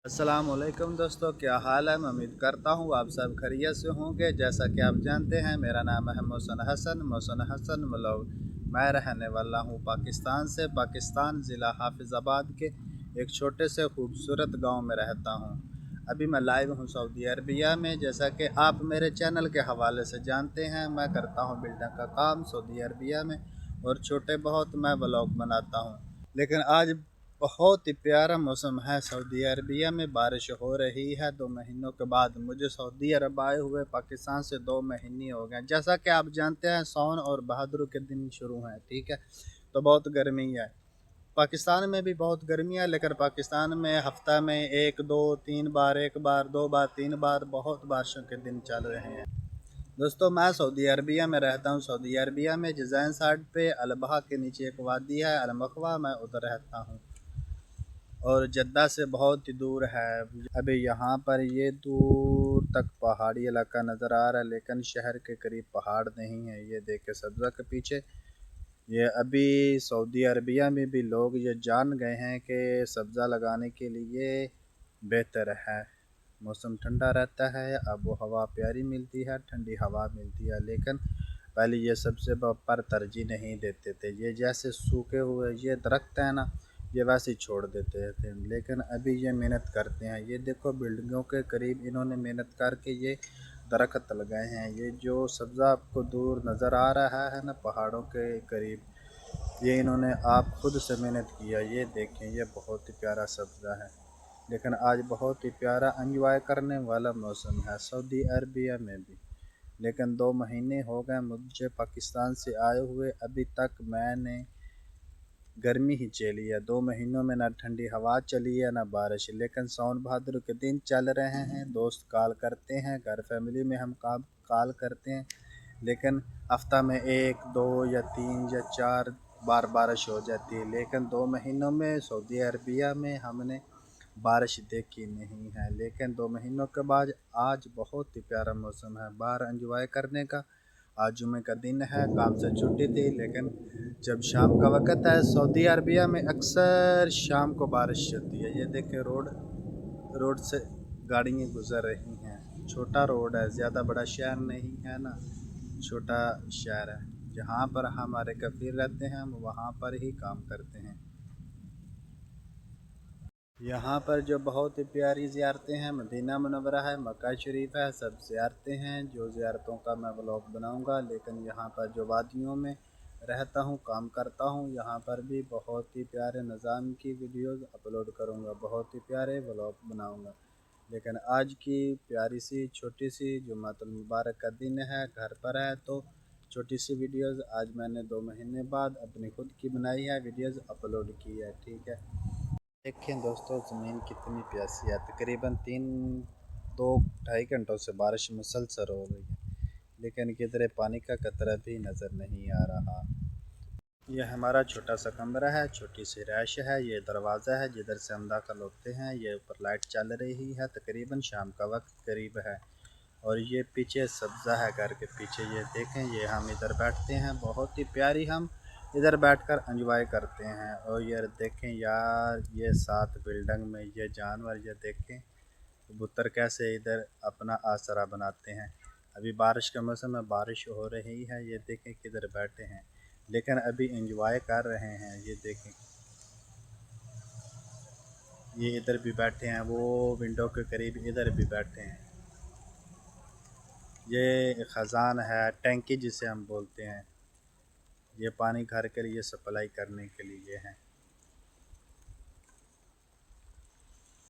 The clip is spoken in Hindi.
अस्सलामुअलैकुम दोस्तों, क्या हाल है। मैं उम्मीद करता हूँ आप सब खैरियत से होंगे। जैसा कि आप जानते हैं, मेरा नाम है मोहसिन हसन मलौग। मैं रहने वाला हूँ पाकिस्तान से। पाकिस्तान ज़िला हाफिज़ाबाद के एक छोटे से खूबसूरत गांव में रहता हूँ। अभी मैं लाइव हूँ सऊदी अरबिया में। जैसा कि आप मेरे चैनल के हवाले से जानते हैं, मैं करता हूँ बिल्डिंग का काम सऊदी अरबिया में, और छोटे बहुत मैं व्लॉग बनाता हूँ। लेकिन आज बहुत ही प्यारा मौसम है सऊदी अरबिया में। बारिश हो रही है 2 महीनों के बाद। मुझे सऊदी अरब आए हुए पाकिस्तान से 2 महीने हो गए। जैसा कि आप जानते हैं, सावन और बहादुर के दिन शुरू हैं, ठीक है। तो बहुत गर्मी है पाकिस्तान में भी, बहुत गर्मी है। लेकिन पाकिस्तान में हफ्ता में 1 2 3 बार, 1 बार 2 बार 3 बार बहुत बारिशों के दिन चल रहे हैं। दोस्तों, मैं सऊदी अरबिया में रहता हूँ। सऊदी अरबिया में जज़ैन साइड पे अलबहा के नीचे एक वादी है अलमखवा, मैं उधर रहता हूँ। और जद्दा से बहुत ही दूर है। अभी यहाँ पर ये दूर तक पहाड़ी इलाका नज़र आ रहा है, लेकिन शहर के करीब पहाड़ नहीं है। ये देखे सब्ज़ा के पीछे। ये अभी सऊदी अरबिया में भी लोग ये जान गए हैं कि सब्ज़ा लगाने के लिए बेहतर है। मौसम ठंडा रहता है, आबो हवा प्यारी मिलती है, ठंडी हवा मिलती है। लेकिन पहले ये सबसे पर तरजीह नहीं देते थे। ये जैसे सूखे हुए ये दरख्त है ना, ये वैसे ही छोड़ देते थे। लेकिन अभी ये मेहनत करते हैं। ये देखो, बिल्डिंगों के करीब इन्होंने मेहनत करके ये दरख्त लगाए हैं। ये जो सब्ज़ा आपको दूर नज़र आ रहा है ना पहाड़ों के करीब, ये इन्होंने आप खुद से मेहनत किया। ये देखें, ये बहुत ही प्यारा सब्ज़ा है। लेकिन आज बहुत ही प्यारा एंजॉय करने वाला मौसम है सऊदी अरबिया में भी। लेकिन 2 महीने हो गए मुझे पाकिस्तान से आए हुए, अभी तक मैंने गर्मी ही झेली है। 2 महीनों में ना ठंडी हवा चली है ना बारिश। लेकिन सावन भादर के दिन चल रहे हैं, दोस्त कॉल करते हैं, घर फैमिली में हम कॉल करते हैं। लेकिन हफ्ता में 1 2 या 3 या 4 बार बारिश हो जाती है। लेकिन 2 महीनों में सऊदी अरबिया में हमने बारिश देखी नहीं है। लेकिन 2 महीनों के बाद आज बहुत ही प्यारा मौसम है बाहर एंजॉय करने का। आज जुमे का दिन है, काम से छुट्टी थी। लेकिन जब शाम का वक़्त है, सऊदी अरबिया में अक्सर शाम को बारिश होती है। ये देखें, रोड रोड से गाड़ियाँ गुज़र रही हैं। छोटा रोड है, ज़्यादा बड़ा शहर नहीं है ना, छोटा शहर है। जहाँ पर हमारे कफ़ील रहते हैं, हम वहाँ पर ही काम करते हैं। यहाँ पर जो बहुत ही प्यारी ज़ियारतें हैं, मदीना मुनव्वरा है, मक्का शरीफ है, सब ज़ियारतें हैं। जो ज़ियारतों का मैं व्लॉग बनाऊँगा। लेकिन यहाँ पर जो वादियों में रहता हूँ, काम करता हूँ, यहाँ पर भी बहुत ही प्यारे निज़ाम की वीडियोज़ अपलोड करूँगा, बहुत ही प्यारे व्लॉग बनाऊँगा। लेकिन आज की प्यारी सी छोटी सी जुम्मतुल मुबारक का दिन है, घर पर है, तो छोटी सी वीडियोज़ आज मैंने 2 महीने बाद अपनी खुद की बनाई है, वीडियोज़ अपलोड की है, ठीक है। देखें दोस्तों, ज़मीन कितनी प्यासी है। तकरीबन 2 2 ढाई घंटों से बारिश मुसलसल हो रही है, लेकिन किधरे पानी का कतरा भी नज़र नहीं आ रहा। ये हमारा छोटा सा कमरा है, छोटी सी रैश है। ये दरवाज़ा है जिधर से हम दाखिल होते हैं। ये ऊपर लाइट चल रही है, तकरीबन शाम का वक्त करीब है। और ये पीछे सब्ज़ा है घर के पीछे। ये देखें, ये हम इधर बैठते हैं, बहुत ही प्यारी हम इधर बैठकर एंजॉय करते हैं। और ये देखें यार, ये साथ बिल्डिंग में ये जानवर, ये देखें कबूतर कैसे इधर अपना आसरा बनाते हैं। अभी बारिश का मौसम है, बारिश हो रही है। ये देखें किधर बैठे हैं, लेकिन अभी एंजॉय कर रहे हैं। ये देखें, ये इधर भी बैठे हैं, वो विंडो के करीब इधर भी बैठे हैं। ये ख़ज़ान है, टैंकी जिसे हम बोलते हैं। ये पानी घर के लिए सप्लाई करने के लिए है।